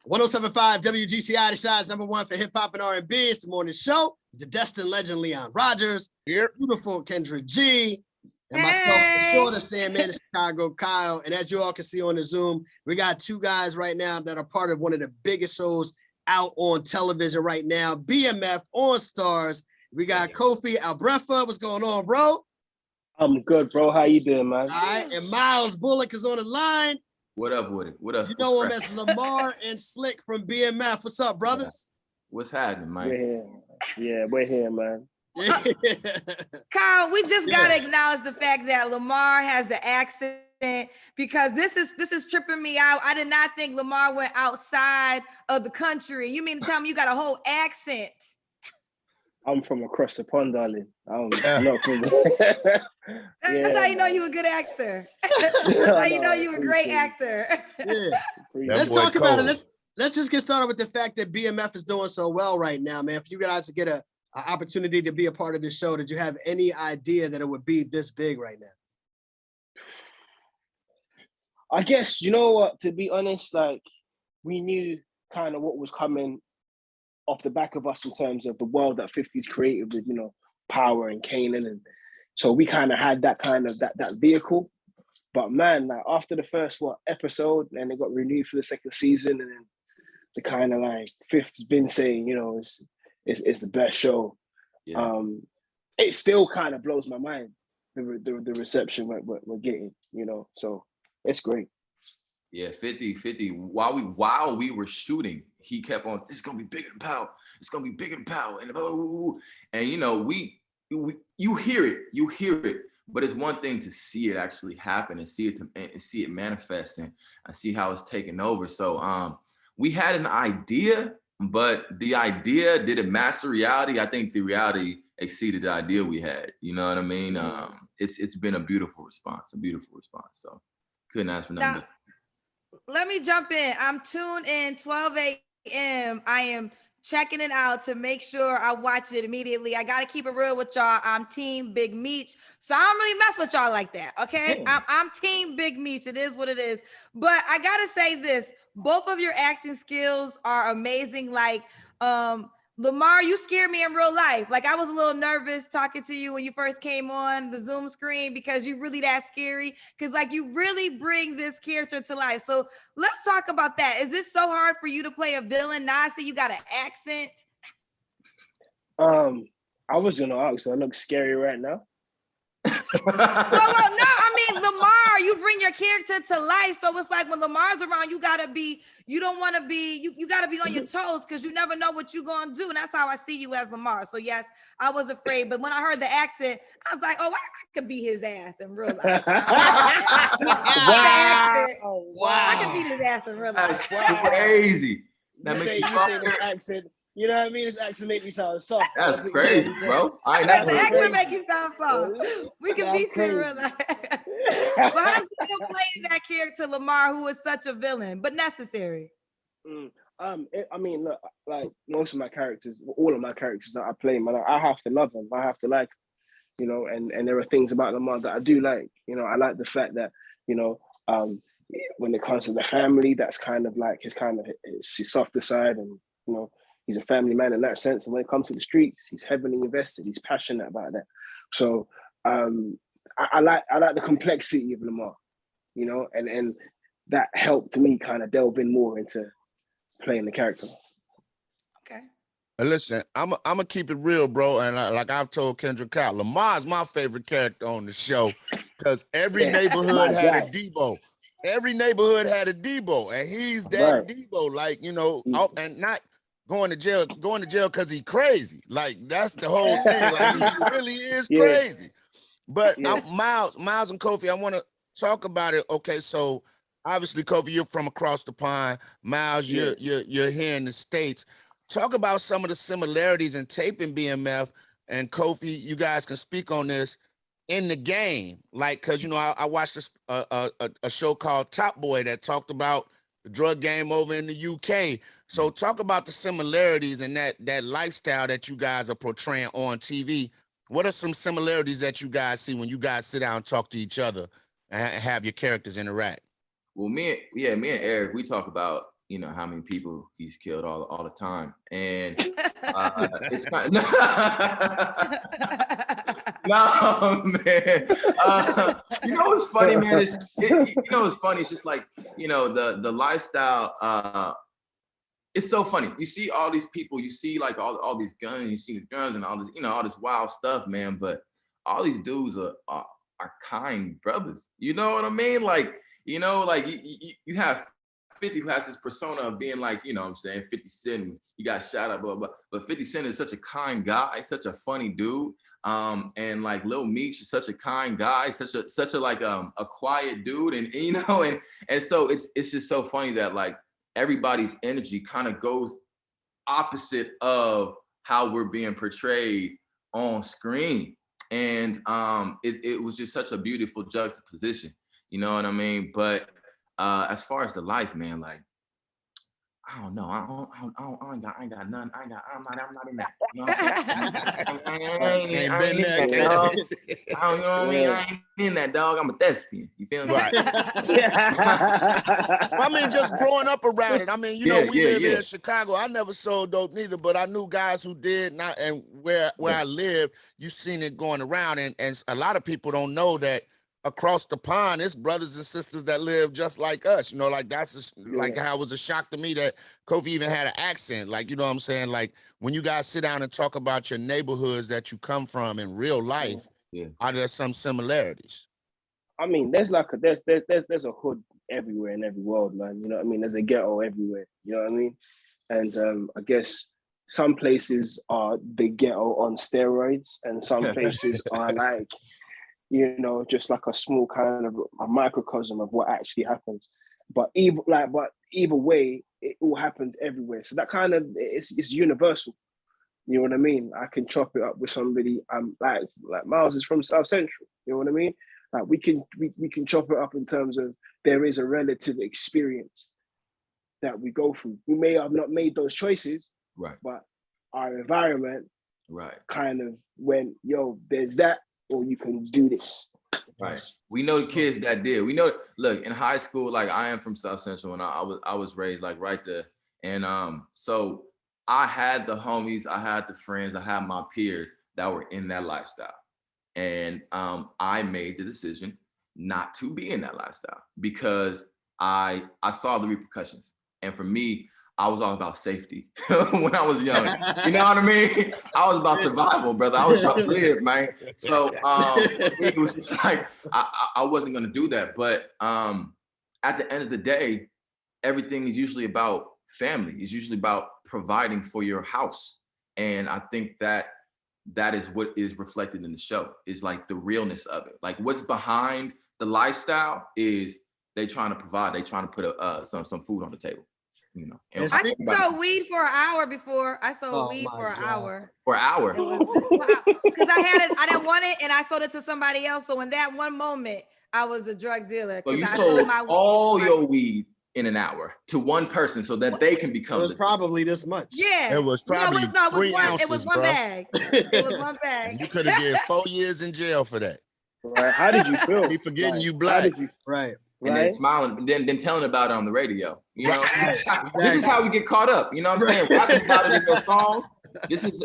1075 WGCI, the size #1 for hip hop and R&B. It's the morning show. The destined legend Leon Rogers, beautiful Kendra G, and myself, the shortest stand man in Chicago, Kyle. And as you all can see on the Zoom, we got two guys right now that are part of one of the biggest shows out on television right now, BMF on Stars. We got Kofi-Abrefa. What's going on, bro? I'm good, bro. How you doing, man? All right, and Myles Bullock is on the line. What up with it? What up? You know him as Lamar and Slick from BMF. What's up, brothers? What's happening, Mike? We're here, man. Kyle, we just gotta acknowledge the fact that Lamar has an accent, because this is tripping me out. I did not think Lamar went outside of the country. You mean to tell me you got a whole accent? I'm from across the pond, darling. That's how you know you a good actor. That's how you know you a great actor. Let's talk about it. Let's just get started with the fact that BMF is doing so well right now, man. If you guys get an opportunity to be a part of this show, did you have any idea that it would be this big right now? I guess, you know what, to be honest, like, we knew kind of what was coming off the back of us in terms of the world that 50's created with, you know, Power and Kanan. And so we kind of had that kind of that vehicle. But man, like after the first episode, and it got renewed for the second season, and then the kind of like Fifth's been saying, you know, it's the best show. Yeah. It still kind of blows my mind, the reception we're getting, you know, so it's great. Yeah, 50. While we were shooting, he kept on, it's gonna be bigger than Power. It's gonna be bigger than Power. And you know, you hear it, but it's one thing to see it actually happen and see it manifest and see how it's taking over. So we had an idea, but the idea, did it master reality? I think the reality exceeded the idea we had. You know what I mean? It's been a beautiful response. So couldn't ask for nothing. Let me jump in. I'm tuned in 12 a.m. I am checking it out to make sure I watch it immediately. I got to keep it real with y'all. I'm team Big Meech. So I don't really mess with y'all like that, okay? I'm team Big Meech. It is what it is. But I got to say this. Both of your acting skills are amazing. Like, Lamar, you scared me in real life. Like, I was a little nervous talking to you when you first came on the Zoom screen because you really that scary. Because, like, you really bring this character to life. So let's talk about that. Is it so hard for you to play a villain? Now I see you got an accent. I was going to ask, so I look scary right now? No, I mean, Lamar, you bring your character to life. So it's like when Lamar's around, you gotta be on your toes because you never know what you're gonna do. And that's how I see you as Lamar. So yes, I was afraid. But when I heard the accent, I was like, oh, I could beat his ass in real life. Wow. I could beat his ass in real life. That's crazy. You say this accent. You know what I mean? This accent make me sound soft. That's crazy, bro. The accent make you sound soft. We can beat you in real life. But how does it feel playing that character, Lamar, who is such a villain, but necessary? I mean, look, like most of my characters, all of my characters that I play, man, I have to love them. I have to like, you know, and there are things about Lamar that I do like. You know, I like the fact that, you know, when it comes to the family, that's kind of like his softer side, and you know, he's a family man in that sense. And when it comes to the streets, he's heavily invested. He's passionate about that. So I like the complexity of Lamar, you know, and that helped me kind of delve in more into playing the character. Okay. Listen, I'm gonna keep it real, bro. And like I've told Kendra Kyle, Lamar's my favorite character on the show because every neighborhood had a Debo. Every neighborhood had a Debo, and he's that Debo, like, you know, and not going to jail because he's crazy. Like, that's the whole thing. Like, he really is crazy. But Myles and Kofi, I want to talk about it. Okay, so obviously, Kofi, you're from across the pond. Myles, you're here in the States. Talk about some of the similarities in taping BMF, and Kofi, you guys can speak on this in the game. Like, because, you know, I watched a show called Top Boy that talked about the drug game over in the UK. So talk about the similarities and that lifestyle that you guys are portraying on TV. What are some similarities that you guys see when you guys sit down and talk to each other and have your characters interact? Well, me and Eric, we talk about you know, how many people he's killed all the time. And it's kind of, no, man. You know what's funny, man? You know what's funny? It's just like, you know, the lifestyle, it's so funny. You see all these people, you see like all these guns, you see the guns and all this, you know, all this wild stuff, man. But all these dudes are kind brothers. You know what I mean? Like, you know, like you have 50 who has this persona of being like, you know what I'm saying, 50 Cent, he got shot up, blah, blah. But 50 Cent is such a kind guy, such a funny dude. And like Lil Meech is such a kind guy, such a like a quiet dude. And you know, and so it's just so funny that like everybody's energy kind of goes opposite of how we're being portrayed on screen. And it was just such a beautiful juxtaposition, you know what I mean? But as far as the life, man, like, I don't know. I ain't got nothing. I'm not in that. You know what I'm saying? I don't know what I mean. I ain't in that, dog. I'm a thespian. You feel me? Right. I mean, just growing up around it. I mean, you know, we live here in Chicago. I never sold dope neither, but I knew guys who did. And where I lived, you seen it going around. And a lot of people don't know that across the pond, it's brothers and sisters that live just like us. You know, like that's like how it was a shock to me that Kofi even had an accent. Like, you know what I'm saying? Like when you guys sit down and talk about your neighborhoods that you come from in real life, are there some similarities? I mean, there's a hood everywhere in every world, man. You know what I mean? There's a ghetto everywhere. You know what I mean? And I guess some places are the ghetto on steroids, and some places are like, you know, just like a small kind of a microcosm of what actually happens. But either way, it all happens everywhere. So that kind of it's universal. You know what I mean? I can chop it up with somebody. Like Myles is from South Central. You know what I mean? Like we can chop it up in terms of there is a relative experience that we go through. We may have not made those choices, right? But our environment, right, kind of went, yo, there's that, or you can do this. Right. We know the kids that did. We know, look, in high school, like I am from South Central and I was raised like right there. And so I had the homies, I had the friends, I had my peers that were in that lifestyle. And I made the decision not to be in that lifestyle because I saw the repercussions. And for me, I was all about safety when I was young. You know what I mean? I was about survival, brother. I was trying to live, man. So it was just like, I wasn't going to do that. But at the end of the day, everything is usually about family. It's usually about providing for your house. And I think that is what is reflected in the show, is like the realness of it. Like what's behind the lifestyle is they trying to provide, they trying to put some food on the table. You know, I sold weed for an hour before. I sold weed for an hour. For an hour? It was just because I had it, I didn't want it, and I sold it to somebody else. So in that one moment, I was a drug dealer. So you I sold my all your weed in an hour to one person so that they can become. It was probably this much. Yeah, it was probably three ounces. It was one bag. It was one bag. And you could have did 4 years in jail for that. Right? How did you feel? Be forgetting you black. Right. And then smiling, then telling about it on the radio. You know, this is how we get caught up. You know what I'm saying? Rapping about it in your songs.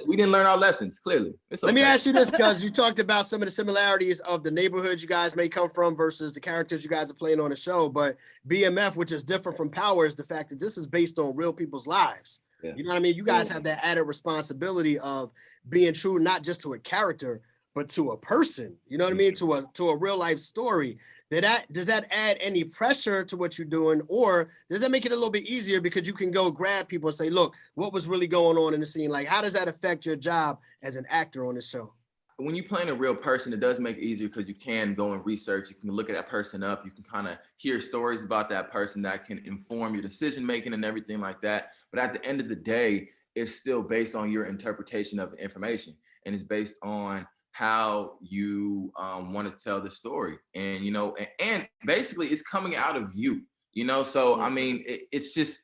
We didn't learn our lessons, clearly. Let me ask you this, because you talked about some of the similarities of the neighborhoods you guys may come from versus the characters you guys are playing on the show. But BMF, which is different from Power, is the fact that this is based on real people's lives. Yeah. You know what I mean? You guys have that added responsibility of being true, not just to a character, but to a person. You know what I mean? To a real life story. Does that add any pressure to what you're doing, or does that make it a little bit easier because you can go grab people and say, look, what was really going on in the scene? Like, how does that affect your job as an actor on the show? When you're playing a real person, it does make it easier because you can go and research. You can look at that person up. You can kind of hear stories about that person that can inform your decision making and everything like that. But at the end of the day, it's still based on your interpretation of the information, and it's based on how you want to tell the story. And, you know, and basically it's coming out of you, you know? So, I mean, it's just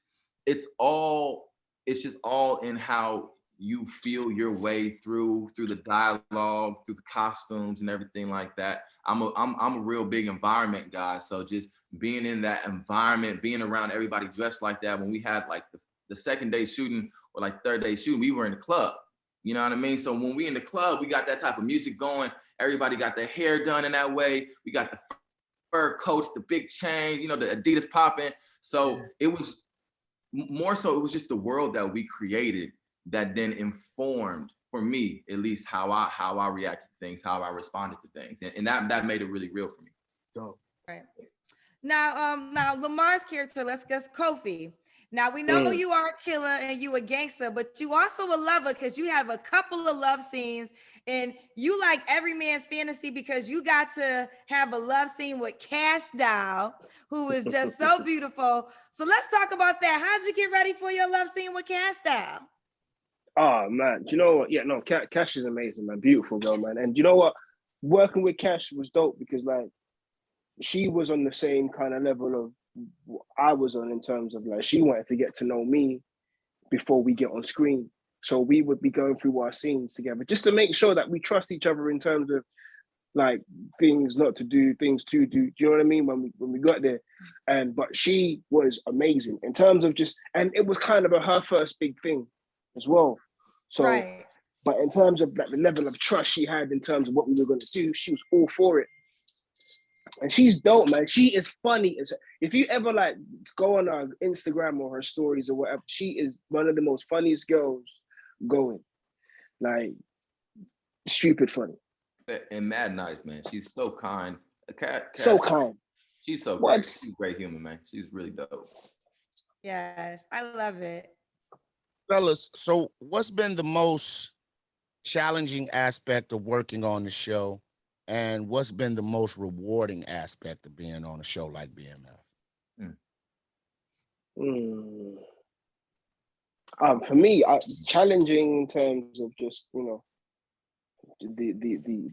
all in how you feel your way through the dialogue, through the costumes and everything like that. I'm a real big environment guy. So just being in that environment, being around everybody dressed like that. When we had like the second day shooting or like third day shooting, we were in the club. You know what I mean? So when we in the club, we got that type of music going. Everybody got their hair done in that way. We got the fur coats, the big chain, you know, the Adidas popping. So it was more so, it was just the world that we created that then informed, for me at least, how I reacted to things, how I responded to things, and that made it really real for me. Dope. Right. Now Lamar's character, let's guess Kofi. Now we know you are a killer and you a gangster, but you also a lover because you have a couple of love scenes, and you like every man's fantasy because you got to have a love scene with Cash Doll, who is just so beautiful. So let's talk about that. How'd you get ready for your love scene with Cash Doll? Oh man, do you know what? Yeah, no, Cash is amazing, man. Beautiful girl, man. And you know what? Working with Cash was dope because like she was on the same kind of level of what I was on, in terms of like she wanted to get to know me before we get on screen. So we would be going through our scenes together just to make sure that we trust each other in terms of like things not to do, things to do. Do you know what I mean? When we got there. But she was amazing in terms of just, and it was kind of her first big thing as well. So, right. But in terms of like the level of trust she had in terms of what we were going to do, she was all for it. And she's dope, man. She is funny. If you ever like go on her Instagram or her stories or whatever, she is one of the most funniest girls going. Like, stupid funny. And mad nice, man. She's so kind. So kind. She's so great. She's a great human, man. She's really dope. Yes, I love it. Fellas, so what's been the most challenging aspect of working on the show, and what's been the most rewarding aspect of being on a show like BMF? For me, challenging in terms of just, you know, the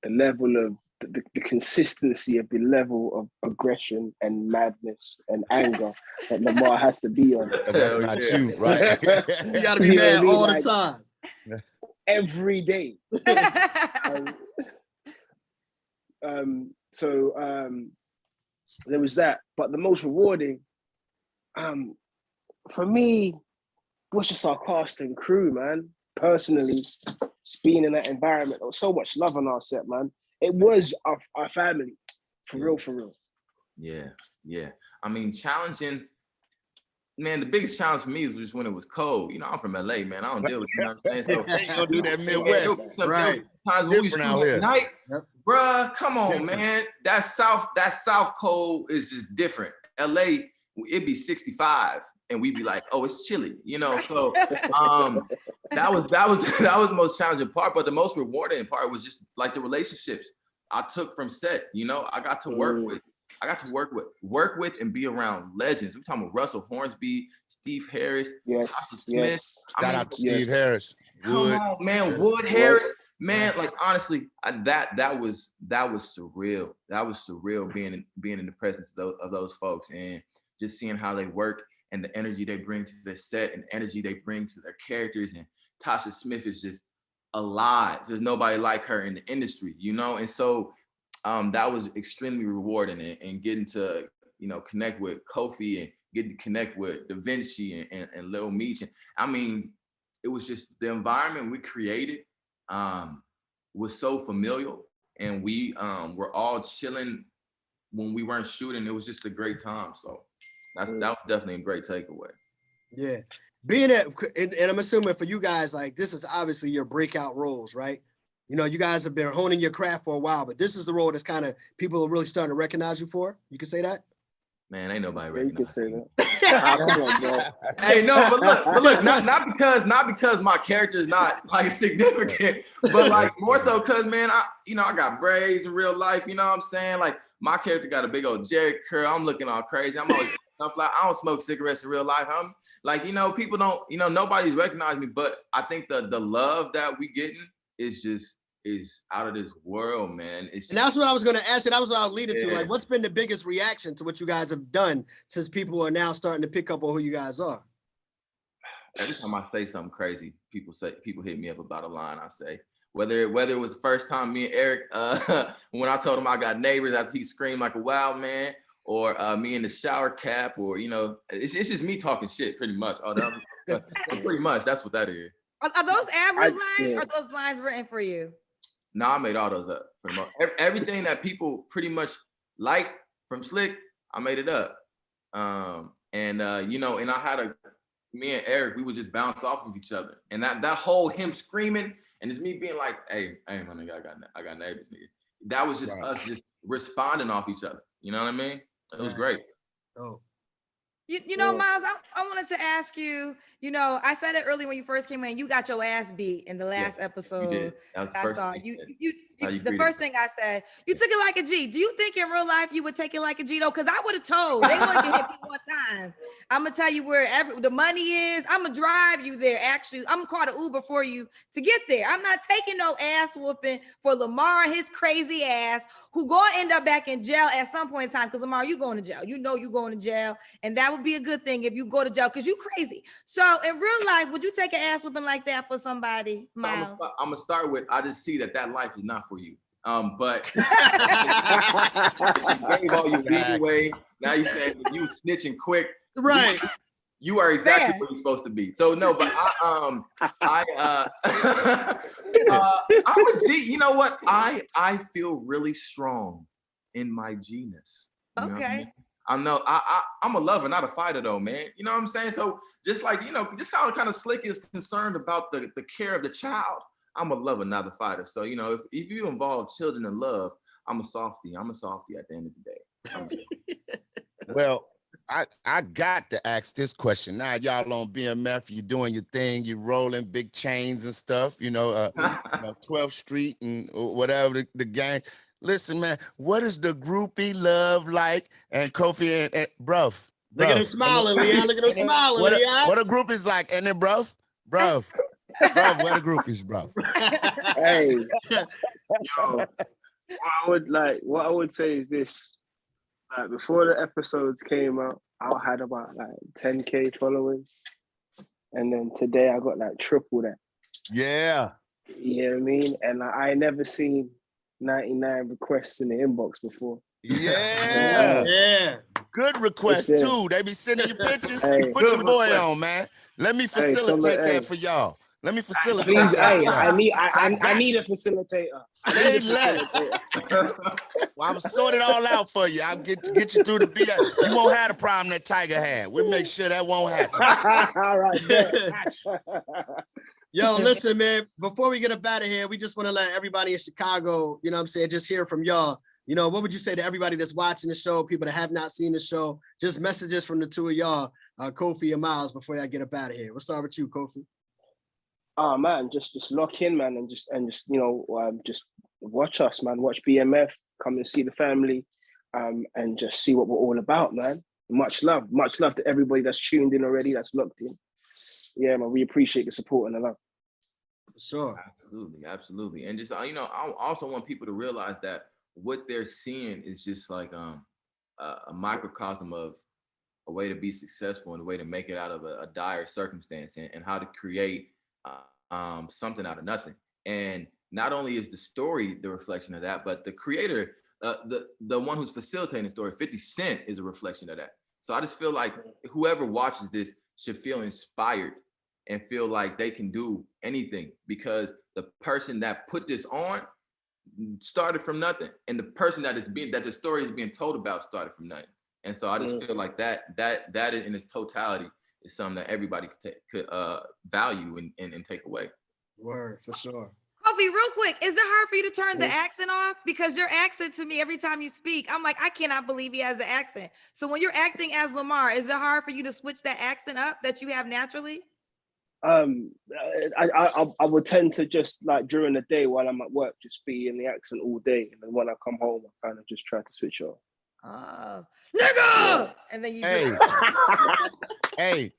level of the consistency of the level of aggression and madness and anger that Lamar has to be on. That's not you, right? You gotta be mad all the time. Every day. So there was that. But the most rewarding, for me, was just our cast and crew, man. Personally, just being in that environment, there was so much love on our set, man. It was our family, for real. Yeah. I mean, challenging, man, the biggest challenge for me is just when it was cold. You know, I'm from LA, man. I don't deal with, you know what I'm saying? So you don't do that Midwest. Right. Times when we shoot at night, bruh, come on, man. That South cold is just different. LA, it'd be 65. And we'd be like, oh, it's chilly, you know. So that was the most challenging part. But the most rewarding part was just like the relationships I took from set. You know, I got to work with and be around legends. We're talking about Russell Hornsby, Steve Harris, Tasha Smith. Shout out to Steve Harris. Come on, man, Wood Harris. Man, like honestly, that was surreal. That was surreal being in the presence of those folks and just seeing how they work. And the energy they bring to their set and energy they bring to their characters. And Tasha Smith is just alive. There's nobody like her in the industry, you know? And so that was extremely rewarding, and getting to, you know, connect with Kofi and getting to connect with Da Vinci and Lil Meech. And I mean, it was just the environment we created was so familial, and we were all chilling when we weren't shooting. It was just a great time. So that was definitely a great takeaway. Yeah. Being at, and I'm assuming for you guys, like, this is obviously your breakout roles, right? You know, you guys have been honing your craft for a while, but this is the role that's kind of people are really starting to recognize you for. You can say that? Man, ain't nobody recognize you. Hey, no, but look, not because my character is not like significant, but like more so because, man, I got braids in real life. You know what I'm saying? Like my character got a big old Jerry curl. I'm looking all crazy. I'm always I don't smoke cigarettes in real life. I'm like, you know, people don't, you know, nobody's recognized me, but I think the love that we getting is out of this world, man. And that's what I was going to ask you. That was what I was leading to. Like, what's been the biggest reaction to what you guys have done since people are now starting to pick up on who you guys are? every time I say something crazy, people hit me up about a line I say. Whether it was the first time me and Eric, when I told him I got neighbors after he screamed like a wild man, or me in the shower cap, or it's just me talking shit pretty much. Pretty much that's what that is. Are those ad-lib lines? Or are those lines written for you? No, I made all those up. Pretty much. Everything that people pretty much like from Slick, I made it up. And I had me and Eric, we would just bounce off of each other, and that whole him screaming and it's me being like, hey my nigga, I got neighbors, nigga. That was just us just responding off each other. You know what I mean? It was great. Oh. Myles, I wanted to ask you, I said it early when you first came in, you got your ass beat in the last episode. You did. That was the first saw. thing The first thing I said, you took it like a G. Do you think in real life you would take it like a G though? Because I would have told. They want to hit me one time. I'm gonna tell you where the money is. I'm gonna drive you there. Actually, I'm gonna call the Uber for you to get there. I'm not taking no ass whooping for Lamar and his crazy ass, who gonna end up back in jail at some point in time. Because Lamar, you going to jail. You going to jail, and that would be a good thing if you go to jail because you crazy. So in real life, would you take an ass whooping like that for somebody, Myles? I'm gonna start with, I just see that life is not for you. But you gave all your weed away. Now you saying you snitching quick. Right. You are exactly where you're supposed to be. So no, but I'm a G. You know what? I feel really strong in my G-ness. Okay. I'm a lover, not a fighter though, man. You know what I'm saying? So just like, just how kind of Slick is concerned about the care of the child, I'm a lover, not a fighter. So, if you involve children in love, I'm a softie. I'm a softie at the end of the day. Well, I got to ask this question. Now y'all on BMF, you doing your thing, you rolling big chains and stuff, 12th Street and whatever the gang. Listen, man, what is the groupie love like? And Kofi and bruv. Look at him smiling, Leon. Look at him smiling, Leon. What a groupie's like, and then bruv, where the groupies, bruv? Hey, yo, what I would say is this. Before the episodes came out, I had about 10K followers. And then today I got triple that. Yeah. You know what I mean? And I ain't never seen 99 requests in the inbox before. Yeah. Yeah. Good requests too. They be sending you pictures. Put your boy on, man. Let me facilitate that for y'all. Let me facilitate please, that. I need a facilitator. Say less. Well, I'm sort it all out for you. I'll get you through the BS. You won't have the problem that Tiger had. We'll make sure that won't happen. All right. Yo, listen, man, before we get up out of here, we just want to let everybody in Chicago, just hear from y'all. What would you say to everybody that's watching the show, people that have not seen the show, just messages from the two of y'all, Kofi and Myles, before y'all get up out of here? We'll start with you, Kofi. Oh man, just lock in, man, and just just watch us, man. Watch BMF, come and see the family, and just see what we're all about, man. Much love to everybody that's tuned in already, that's locked in. Yeah, man, we appreciate the support and the love. For sure. Absolutely. And just, I also want people to realize that what they're seeing is just like a microcosm of a way to be successful and a way to make it out of a dire circumstance, and how to create something out of nothing. And not only is the story the reflection of that, but the creator, the one who's facilitating the story, 50 Cent, is a reflection of that. So I just feel like whoever watches this should feel inspired and feel like they can do anything, because the person that put this on started from nothing, and the person that the story is being told about started from nothing. And so I just feel like that in its totality is something that everybody could value and take away. Word, for sure. Kofi, real quick, is it hard for you to turn the accent off? Because your accent to me, every time you speak, I'm like, I cannot believe he has an accent. So when you're acting as Lamar, is it hard for you to switch that accent up that you have naturally? I would tend to just during the day while I'm at work, just be in the accent all day, and then when I come home, I kind of just try to switch off. Oh, nigga! And then you hey,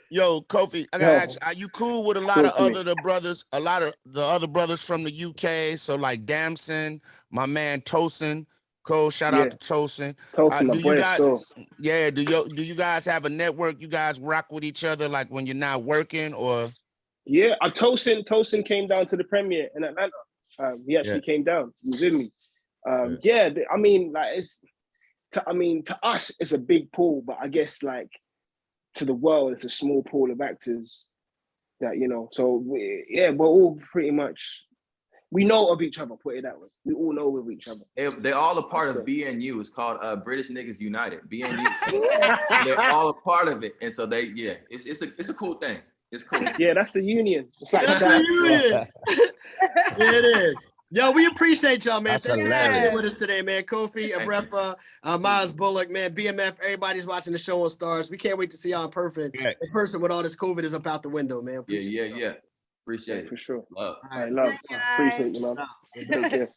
yo, Kofi, I gotta ask you, are you cool with a lot of the other brothers from the UK? So like Damson, my man Tosin, Cool. Shout out to Tosin. Tosin, my Do you boy, guys? so. Yeah. Do you guys have a network? You guys rock with each other like when you're not working or? Yeah, Tosin came down to the premiere in Atlanta. He actually came down. He was with me. I mean, like to us, it's a big pool, but I guess like to the world, it's a small pool of actors that, you know. So we're all pretty much, we know of each other. Put it that way. We all know of each other. They're all a part of BNU. It's called British Niggas United. BNU. They're all a part of it, and so it's a cool thing. It's cool. Yeah, that's the union. It's like that's the union. It is. Yo, we appreciate y'all, man. Thanks for being with us today, man. Kofi-Abrefa, Myles, Bullock, man, BMF, everybody's watching the show on Stars. We can't wait to see y'all in person when all this COVID is up out the window, man. Yeah. Appreciate it. For sure. Love. All right, love. Appreciate you, man. Take care.